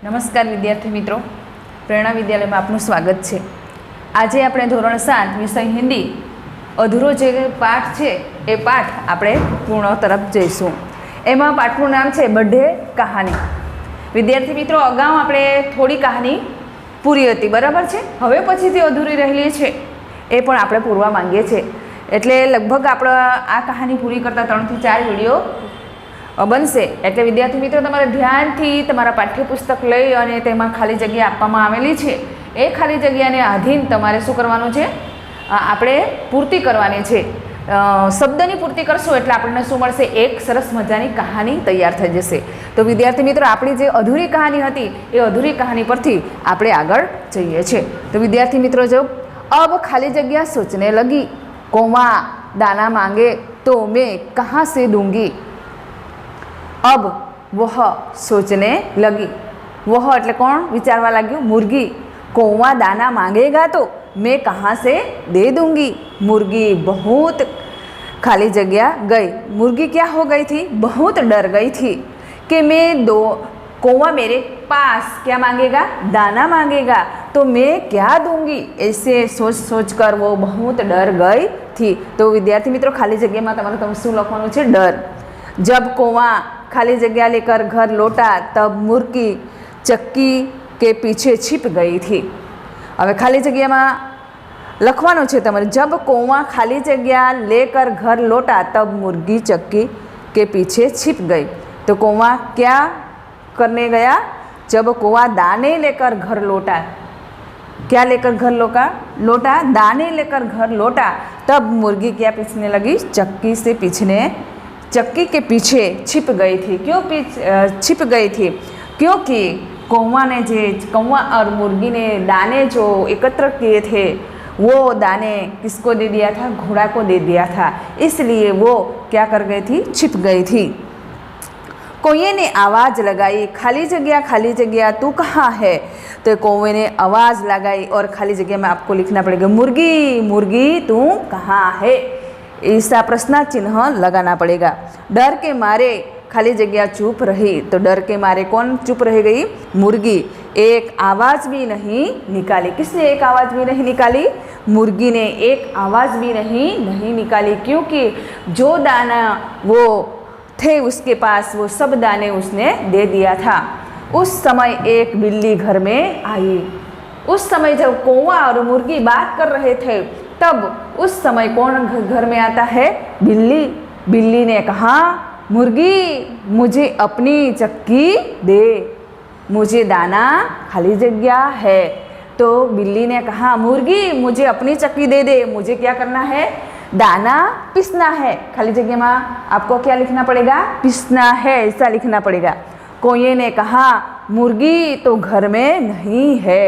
નમસ્કાર વિદ્યાર્થી મિત્રો, પ્રેરણા વિદ્યાલયમાં આપનું સ્વાગત છે। આજે આપણે ધોરણ 7 વિષય હિન્દી અધૂરો જે પાઠ છે એ પાઠ આપણે પૂર્ણ તરફ જઈશું। એમાં પાઠનું નામ છે બર્થડે કહાની। વિદ્યાર્થી મિત્રો, અગાઉ આપણે થોડી કહાની પૂરી હતી, બરાબર છે। હવે પછીથી અધૂરી રહેલી છે એ પણ આપણે પૂરવા માંગીએ છીએ, એટલે લગભગ આપણે આ કહાની પૂરી કરતાં 3 થી 4 વિડીયો बनशे। એટલે વિદ્યાર્થી મિત્રો, તમારે ધ્યાનથી તમારા પાઠ્યપુસ્તક લઈ અને તેમાં ખાલી જગ્યા આપવામાં આવેલી છે એ ખાલી જગ્યાને આધીન તમારે શું કરવાનું છે, આપણે પૂર્તિ કરવાની છે। શબ્દની પૂર્તિ કરશો એટલે આપણને શું મળશે, એક સરસ મજાની કહાની તૈયાર થઈ જશે। તો વિદ્યાર્થી મિત્રો, આપણી જે અધૂરી કહાની હતી એ અધૂરી કહાની પરથી આપણે આગળ જઈએ છીએ। તો વિદ્યાર્થી મિત્રો, જો અબ ખાલી જગ્યા સોચને લગી, કોमा दाना मांगे तो मैं कहाँ से दूंगी। अब वह सोचने लगी, वह એટલે કોણ વિચારવા લાગ્યું, मुर्गी। कौवा दाना मांगेगा तो मैं कहाँ से दे दूंगी। मुर्गी बहुत खाली जगह गई, मुर्गी क्या हो गई थी, बहुत डर गई थी कि मैं कौवा मेरे पास क्या मांगेगा, दाना मांगेगा तो मैं क्या दूंगी। ऐसे सोच सोच कर वो बहुत डर गई थी। तो विद्यार्थी मित्रों, खाली जगह में तमारे शू लखवानुं छे, डर। जब कौवा खाली जगह लेकर घर लौटा तब मुर्गी चक्की के पीछे छिप गई थी। હવે ખાલી જગ્યામાં લખવાનું છે તમારે, जब कौवा खाली जगह लेकर घर लौटा तब मुर्गी चक्की के पीछे छिप गई। तो कौवा क्या करने गया, जब कौवा दाने लेकर घर लौटा, क्या लेकर घर लौटा, दाने लेकर घर लौटा तब मुर्गी क्या पीछने लगी, चक्की से पीछने, चक्की के पीछे छिप गई थी। क्यों छिप गई थी, क्योंकि कौवा और मुर्गी ने दाने जो एकत्र किए थे वो दाने किसको दे दिया था, घोड़ा को दे दिया था, इसलिए वो क्या कर गई थी, छिप गई थी। कोई ने आवाज़ लगाई, खाली जगह तू कहाँ है। तो कौवे ने आवाज़ लगाई और खाली जगह में आपको लिखना पड़ेगा, मुर्गी मुर्गी तू कहाँ है। ऐसा प्रश्न चिन्ह लगाना पड़ेगा। डर के मारे खाली जगह चुप रही। तो डर के मारे कौन चुप रह गई, मुर्गी। एक आवाज़ भी नहीं निकाली। किसने एक आवाज़ भी नहीं निकाली, मुर्गी ने एक आवाज़ भी नहीं निकाली, क्योंकि जो दाना वो थे उसके पास वो सब दाने उसने दे दिया था। उस समय एक बिल्ली घर में आई। उस समय जब कौवा और मुर्गी बात कर रहे थे तब उस समय कौन घर में आता है, बिल्ली। बिल्ली ने कहा, मुर्गी मुझे अपनी चक्की दे, मुझे दाना खाली जगह है। तो बिल्ली ने कहा, मुर्गी मुझे अपनी चक्की दे दे, मुझे क्या करना है, दाना पीसना है। खाली जगह में आपको क्या लिखना पड़ेगा, पीसना है, ऐसा लिखना पड़ेगा। कोई ने कहा, मुर्गी तो घर में नहीं है।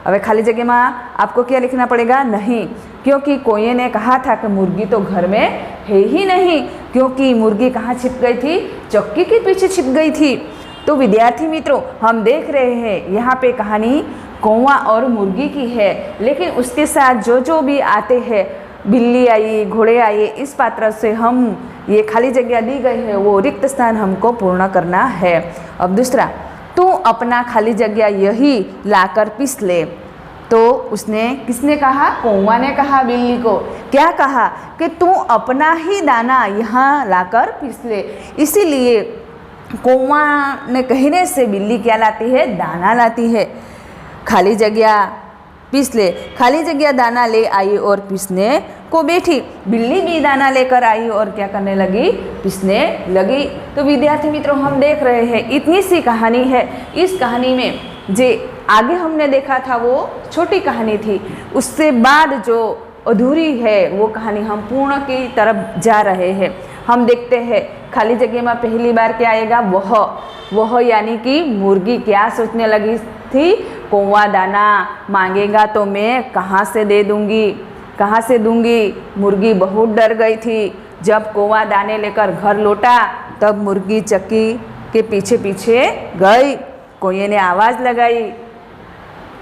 अब खाली जगह में आपको क्या लिखना पड़ेगा, नहीं, क्योंकि कोई ने कहा था कि मुर्गी तो घर में है ही नहीं, क्योंकि मुर्गी कहाँ छिप गई थी, चक्की के पीछे छिप गई थी। तो विद्यार्थी मित्रों, हम देख रहे हैं यहाँ पे कहानी कौवा और मुर्गी की है, लेकिन उसके साथ जो भी आते हैं, बिल्ली आई, घोड़े आए, इस पात्र से हम ये खाली जगह दी गई है वो रिक्त स्थान हमको पूर्ण करना है। अब दूसरा, तू अपना खाली जगह यही लाकर पीस ले। तो उसने, किसने कहा, कौवा ने कहा बिल्ली को, क्या कहा कि तू अपना ही दाना यहाँ लाकर पीस ले। इसीलिए कौवा ने कहने से बिल्ली क्या लाती है, दाना लाती है। खाली जगह पीस ले। खाली जगह दाना ले आई और पीसने को बैठी। बिल्ली भी दाना लेकर आई और क्या करने लगी, पीसने लगी। तो विद्यार्थी मित्रों, हम देख रहे हैं इतनी सी कहानी है। इस कहानी में जे आगे हमने देखा था वो छोटी कहानी थी, उससे बाद जो अधूरी है वो कहानी हम पूर्ण की तरफ जा रहे हैं। हम देखते हैं खाली जगह में पहली बार क्या आएगा, वह यानी कि मुर्गी क्या सोचने लगी थी, कौवा दाना मांगेगा तो मैं कहाँ से दे दूंगी, कहाँ से दूंगी। मुर्गी बहुत डर गई थी। जब कौवा दाने लेकर घर लौटा तब मुर्गी चक्की के पीछे पीछे गई। कोई ने आवाज़ लगाई,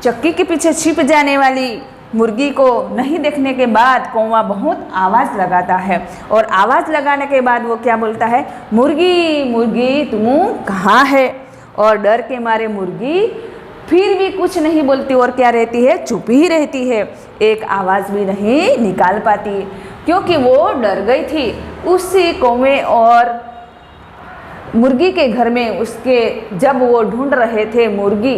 चक्की के पीछे छिप जाने वाली मुर्गी को नहीं देखने के बाद कौवा बहुत आवाज़ लगाता है, और आवाज़ लगाने के बाद वो क्या बोलता है, मुर्गी मुर्गी तुम कहाँ है। और डर के मारे मुर्गी फिर भी कुछ नहीं बोलती और क्या रहती है, चुप ही रहती है, एक आवाज़ भी नहीं निकाल पाती, क्योंकि वो डर गई थी। उसी कौवे और मुर्गी के घर में उसके जब वो ढूंढ रहे थे मुर्गी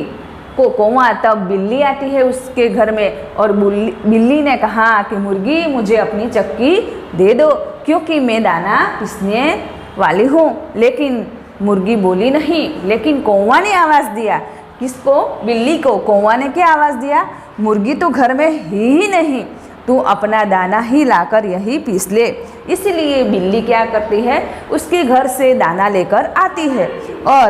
को कौवा, तब बिल्ली आती है उसके घर में और बिल्ली ने कहा कि मुर्गी मुझे अपनी चक्की दे दो, क्योंकि मैं दाना पीसने वाली हूँ। लेकिन मुर्गी बोली नहीं, लेकिन कौवा ने आवाज़ दिया। किसको? बिल्ली को। कौवा ने क्या आवाज़ दिया? मुर्गी तो घर में ही नहीं, तू अपना दाना ही लाकर यही पीस ले। इसलिए बिल्ली क्या करती है, उसके घर से दाना लेकर आती है और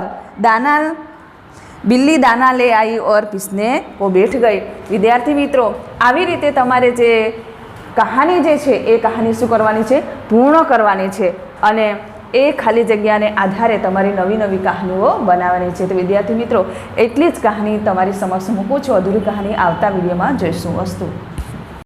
बिल्ली दाना ले आई और पीसने को बैठ गई। विद्यार्थी मित्रों, આવી રીતે તમારે જે કહાની જે છે એ કહાની શું કરવાની છે? પૂર્ણ કરવાની છે અને એ ખાલી જગ્યાને આધારે તમારી નવી નવી કહાનીઓ બનાવવાની છે। તો વિદ્યાર્થી મિત્રો, એટલી જ કહાની તમારી સમક્ષ મૂકું છું। અધૂરી કહાની આવતા વિડીયોમાં જોઈશું। અસ્તુ।